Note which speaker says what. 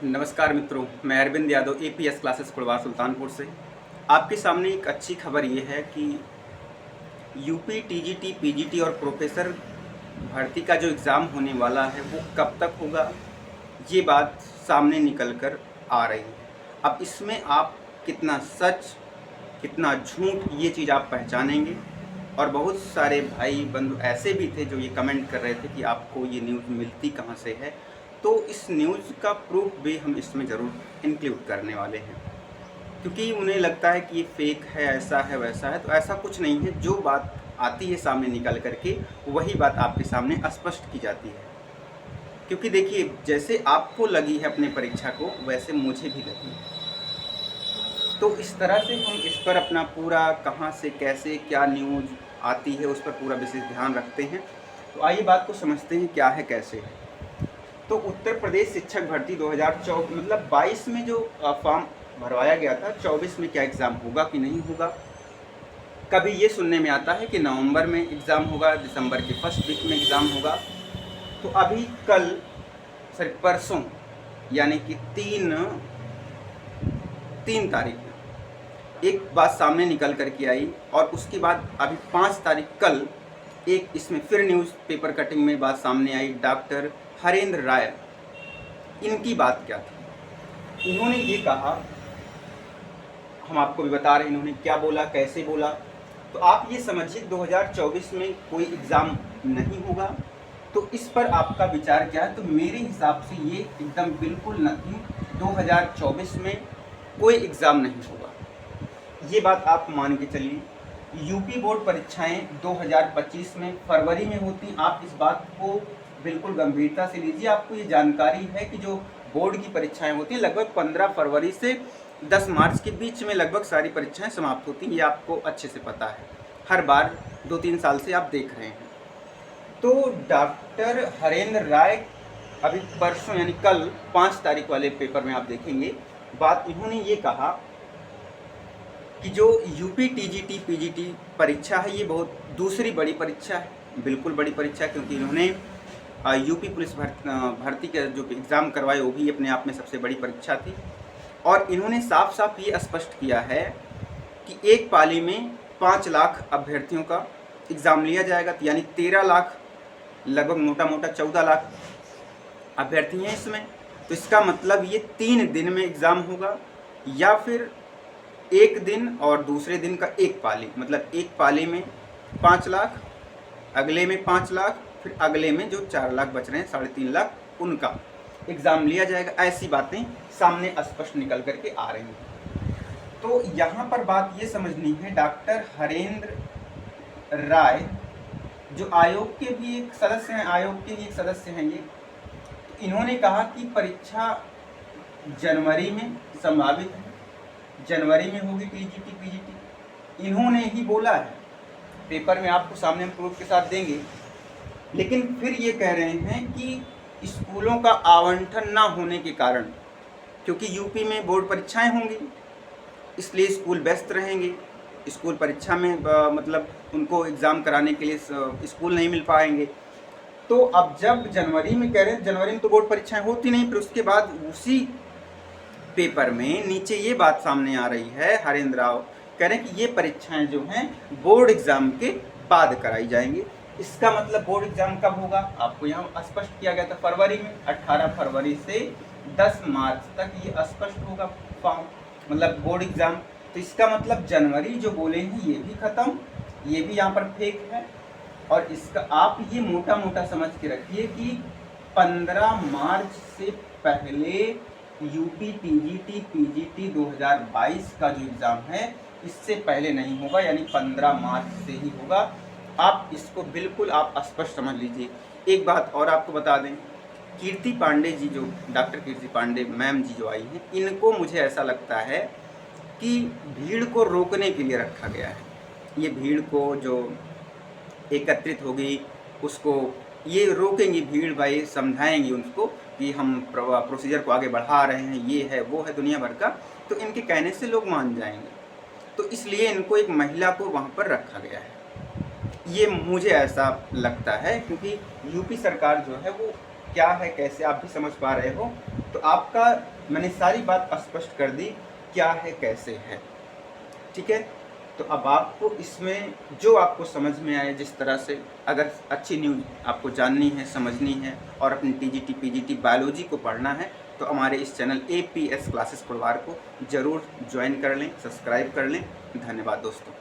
Speaker 1: नमस्कार मित्रों, मैं अरविंद यादव एपीएस क्लासेस कुड़वा सुल्तानपुर से आपके सामने एक अच्छी खबर ये है कि यूपी टीजीटी पीजीटी और प्रोफेसर भर्ती का जो एग्ज़ाम होने वाला है वो कब तक होगा, ये बात सामने निकल कर आ रही है। अब इसमें आप कितना सच कितना झूठ ये चीज़ आप पहचानेंगे। और बहुत सारे भाई बंधु ऐसे भी थे जो ये कमेंट कर रहे थे कि आपको ये न्यूज़ मिलती कहाँ से है, तो इस न्यूज़ का प्रूफ भी हम इसमें ज़रूर इंक्लूड करने वाले हैं, क्योंकि उन्हें लगता है कि ये फेक है, ऐसा है वैसा है। तो ऐसा कुछ नहीं है। जो बात आती है सामने निकल करके वही बात आपके सामने स्पष्ट की जाती है। क्योंकि देखिए, जैसे आपको लगी है अपने परीक्षा को वैसे मुझे भी लगी है। तो इस तरह से हम इस पर अपना पूरा कहाँ से कैसे क्या न्यूज़ आती है उस पर पूरा विशेष ध्यान रखते हैं। तो आइए बात को समझते हैं क्या है कैसे है। तो उत्तर प्रदेश शिक्षक भर्ती 2024 मतलब 22 में जो फॉर्म भरवाया गया था, 24 में क्या एग्ज़ाम होगा कि नहीं होगा। कभी ये सुनने में आता है कि नवंबर में एग्ज़ाम होगा, दिसंबर के फर्स्ट वीक में एग्ज़ाम होगा। तो अभी परसों यानी कि 3 तारीख में एक बात सामने निकल कर के आई, और उसके बाद अभी 5 तारीख कल एक इसमें फिर न्यूज़ पेपर कटिंग में बात सामने आई। डॉक्टर हरेंद्र राय, इनकी बात क्या थी। इन्होंने ये कहा, हम आपको भी बता रहे हैं इन्होंने क्या बोला कैसे बोला। तो आप ये समझिए 2024 में कोई एग्ज़ाम नहीं होगा। तो इस पर आपका विचार क्या है। तो मेरे हिसाब से ये एकदम बिल्कुल नथिंग, 2024 में कोई एग्ज़ाम नहीं होगा, ये बात आप मान के चलिए। यूपी बोर्ड परीक्षाएं 2025 में फरवरी में होती। आप इस बात को बिल्कुल गंभीरता से लीजिए। आपको ये जानकारी है कि जो बोर्ड की परीक्षाएं होती हैं लगभग 15 फरवरी से 10 मार्च के बीच में लगभग सारी परीक्षाएं समाप्त होती हैं। ये आपको अच्छे से पता है, हर बार 2-3 साल से आप देख रहे हैं। तो डॉक्टर हरेंद्र राय अभी परसों यानी कल 5 तारीख वाले पेपर में आप देखेंगे बात, इन्होंने ये कहा कि जो यूपी टीजीटी पीजीटी परीक्षा है ये बहुत दूसरी बड़ी परीक्षा है, बिल्कुल बड़ी परीक्षा है। क्योंकि इन्होंने यूपी पुलिस भर्ती के जो एग्ज़ाम करवाए वो भी अपने आप में सबसे बड़ी परीक्षा थी। और इन्होंने साफ साफ ये स्पष्ट किया है कि एक पाली में 5 लाख अभ्यर्थियों का एग्ज़ाम लिया जाएगा। तो यानी 13 लाख, लगभग मोटा मोटा 14 लाख अभ्यर्थी हैं इसमें। तो इसका मतलब ये 3 दिन में एग्ज़ाम होगा, या फिर एक दिन और दूसरे दिन का एक पाली, मतलब एक पाली में 5 लाख, अगले में 5 लाख, फिर अगले में जो 4 लाख बच रहे हैं 3.5 लाख, उनका एग्ज़ाम लिया जाएगा। ऐसी बातें सामने स्पष्ट निकल करके आ रही हैं। तो यहाँ पर बात ये समझनी है, डॉक्टर हरेंद्र राय जो आयोग के भी एक सदस्य हैं, आयोग के भी एक सदस्य हैं ये, तो इन्होंने कहा कि परीक्षा जनवरी में संभावित है, जनवरी में होगी टीजीटी पीजीटी। इन्होंने ही बोला है, पेपर में आपको सामने हम प्रूफ के साथ देंगे। लेकिन फिर ये कह रहे हैं कि स्कूलों का आवंटन ना होने के कारण, क्योंकि यूपी में बोर्ड परीक्षाएं होंगी इसलिए स्कूल व्यस्त रहेंगे, स्कूल परीक्षा में मतलब उनको एग्ज़ाम कराने के लिए स्कूल नहीं मिल पाएंगे। तो अब जब जनवरी में कह रहे हैं, जनवरी में तो बोर्ड परीक्षाएं होती नहीं, फिर उसके बाद उसी पेपर में नीचे ये बात सामने आ रही है, हरेंद्र राव कह रहे हैं कि ये परीक्षाएं जो हैं बोर्ड एग्ज़ाम के बाद कराई जाएंगी। इसका मतलब बोर्ड एग्ज़ाम कब होगा, आपको यहाँ स्पष्ट किया गया था फरवरी में, 18 फरवरी से 10 मार्च तक ये स्पष्ट होगा फॉर्म, मतलब बोर्ड एग्ज़ाम। तो इसका मतलब जनवरी जो बोले हैं ये भी ख़त्म, ये भी यहाँ पर फेक है। और इसका आप ये मोटा मोटा समझ के रखिए कि 15 मार्च से पहले यूपी टीजीटी पीजीटी 2022 का जो एग्ज़ाम है इससे पहले नहीं होगा, यानी 15 मार्च से ही होगा। आप इसको बिल्कुल आप स्पष्ट समझ लीजिए। एक बात और आपको बता दें, कीर्ति पांडे जी, जो डॉक्टर कीर्ति पांडे मैम जी जो आई हैं, इनको मुझे ऐसा लगता है कि भीड़ को रोकने के लिए रखा गया है। ये भीड़ को जो एकत्रित होगी उसको ये रोकेंगी, भीड़ भाई समझाएंगी उनको कि हम प्रोसीजर को आगे बढ़ा रहे हैं, ये है वो है दुनिया भर का, तो इनके कहने से लोग मान जाएंगे। तो इसलिए इनको एक महिला को वहाँ पर रखा गया है, ये मुझे ऐसा लगता है। क्योंकि यूपी सरकार जो है वो क्या है कैसे आप भी समझ पा रहे हो, तो आपका मैंने सारी बात स्पष्ट कर दी, क्या है कैसे है, ठीक है। तो अब आपको इसमें जो आपको समझ में आए, जिस तरह से अगर अच्छी न्यूज़ आपको जाननी है, समझनी है और अपनी टीजीटी पीजीटी बायोलॉजी को पढ़ना है, तो हमारे इस चैनल एपीएस क्लासेस परिवार को ज़रूर ज्वाइन कर लें, सब्सक्राइब कर लें। धन्यवाद दोस्तों।